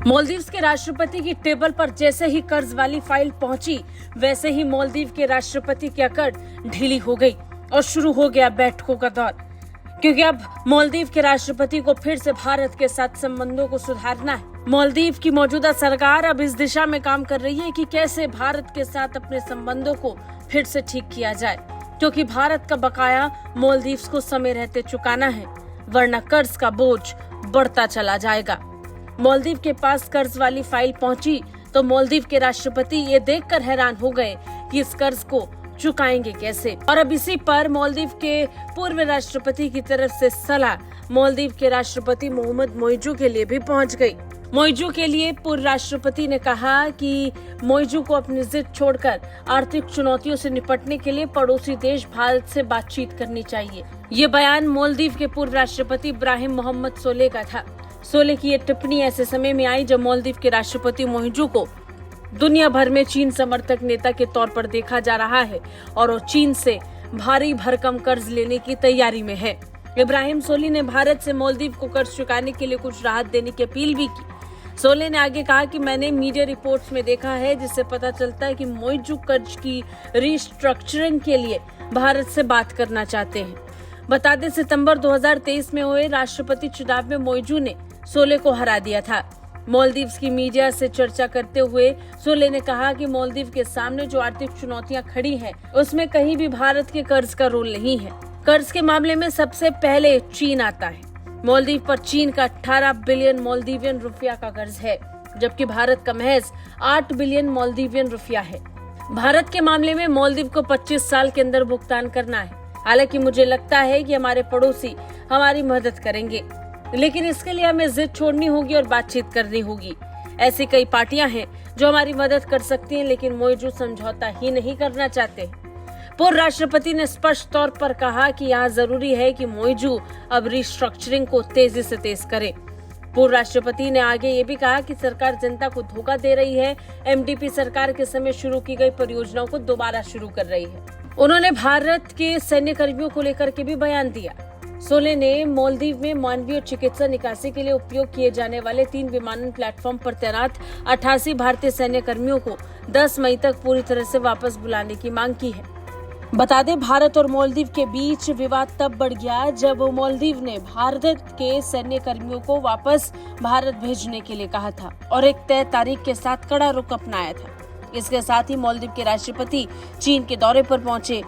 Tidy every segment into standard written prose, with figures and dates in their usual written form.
मालदीव्स के राष्ट्रपति की टेबल पर जैसे ही कर्ज वाली फाइल पहुंची, वैसे ही मालदीव के राष्ट्रपति की अकड़ ढीली हो गई और शुरू हो गया बैठकों का दौर। क्योंकि अब मालदीव के राष्ट्रपति को फिर से भारत के साथ संबंधों को सुधारना है। मालदीव की मौजूदा सरकार अब इस दिशा में काम कर रही है कि कैसे भारत के साथ अपने संबंधों को फिर से ठीक किया जाए, क्योंकि भारत का बकाया मालदीव्स को समय रहते चुकाना है, वरना कर्ज का बोझ बढ़ता चला जाएगा। मालदीव के पास कर्ज वाली फाइल पहुंची तो मालदीव के राष्ट्रपति ये देखकर हैरान हो गए कि इस कर्ज को चुकाएंगे कैसे। और अब इसी पर मालदीव के पूर्व राष्ट्रपति की तरफ से सलाह मालदीव के राष्ट्रपति मोहम्मद मोइजू के लिए भी पहुंच गई। मोइजू के लिए पूर्व राष्ट्रपति ने कहा कि मोइजू को अपनी जिद छोड़कर आर्थिक चुनौतियों से निपटने के लिए पड़ोसी देश भारत से बातचीत करनी चाहिए। ये बयान मालदीव के पूर्व राष्ट्रपति इब्राहिम मोहम्मद सोलेह का था। सोलेह की ये टिप्पणी ऐसे समय में आई जब मालदीव के राष्ट्रपति मोइजू को दुनिया भर में चीन समर्थक नेता के तौर पर देखा जा रहा है और वो चीन से भारी भरकम कर्ज लेने की तैयारी में है। इब्राहिम सोलेह ने भारत से मालदीव को कर्ज चुकाने के लिए कुछ राहत देने की अपील भी की। सोलेह ने आगे कहा कि मैंने मीडिया रिपोर्ट्स में देखा है जिससे पता चलता है कि मोइजू कर्ज की रिस्ट्रक्चरिंग के लिए भारत से बात करना चाहते हैं। बता दें, सितंबर 2023 में हुए राष्ट्रपति चुनाव में मोइजू ने सोलेह को हरा दिया था। मालदीव्स की मीडिया से चर्चा करते हुए सोलेह ने कहा कि मालदीव के सामने जो आर्थिक चुनौतियां खड़ी हैं, उसमें कहीं भी भारत के कर्ज का रोल नहीं है। कर्ज के मामले में सबसे पहले चीन आता है। मालदीव पर चीन का 18 बिलियन मालदीवियन रुपया का कर्ज है, जबकि भारत का महज 8 बिलियन मालदीवियन रुपया है। भारत के मामले में मालदीव को 25 साल के अंदर भुगतान करना है। हालांकि मुझे लगता है कि हमारे पड़ोसी हमारी मदद करेंगे, लेकिन इसके लिए हमें जिद छोड़नी होगी और बातचीत करनी होगी। ऐसी कई पार्टियां हैं जो हमारी मदद कर सकती हैं, लेकिन मोइजू समझौता ही नहीं करना चाहते। पूर्व राष्ट्रपति ने स्पष्ट तौर पर कहा कि यहाँ जरूरी है कि मोइजू अब रिस्ट्रक्चरिंग को तेजी से तेज करे। पूर्व राष्ट्रपति ने आगे ये भी कहा कि सरकार जनता को धोखा दे रही है। एमडीपी सरकार के समय शुरू की गई परियोजनाओं को दोबारा शुरू कर रही है। उन्होंने भारत के सैन्य कर्मियों को लेकर के भी बयान दिया। सोलेह ने मालदीव में मानवीय चिकित्सा निकासी के लिए उपयोग किए जाने वाले 3 विमानन प्लेटफॉर्म पर तैनात 88 भारतीय सैन्य कर्मियों को 10 मई तक पूरी तरह से वापस बुलाने की मांग की है। बता दें, भारत और मालदीव के बीच विवाद तब बढ़ गया जब मालदीव ने भारत के सैन्य कर्मियों को वापस भारत भेजने के लिए कहा था और एक तय तारीख के साथ कड़ा रुख अपनाया था। इसके साथ ही मालदीव के राष्ट्रपति चीन के दौरे पर पहुंचे,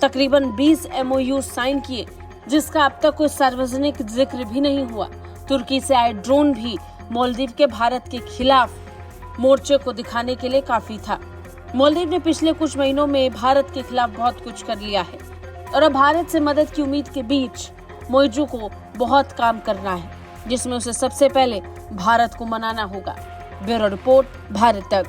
तकरीबन 20 MOU साइन किए, जिसका अब तक कोई सार्वजनिक जिक्र भी नहीं हुआ। तुर्की से आए ड्रोन भी मालदीव के भारत के खिलाफ मोर्चे को दिखाने के लिए काफी था। मालदीव ने पिछले कुछ महीनों में भारत के खिलाफ बहुत कुछ कर लिया है और अब भारत से मदद की उम्मीद के बीच मोइजू को बहुत काम करना है, जिसमें उसे सबसे पहले भारत को मनाना होगा। ब्यूरो रिपोर्ट, भारत तक।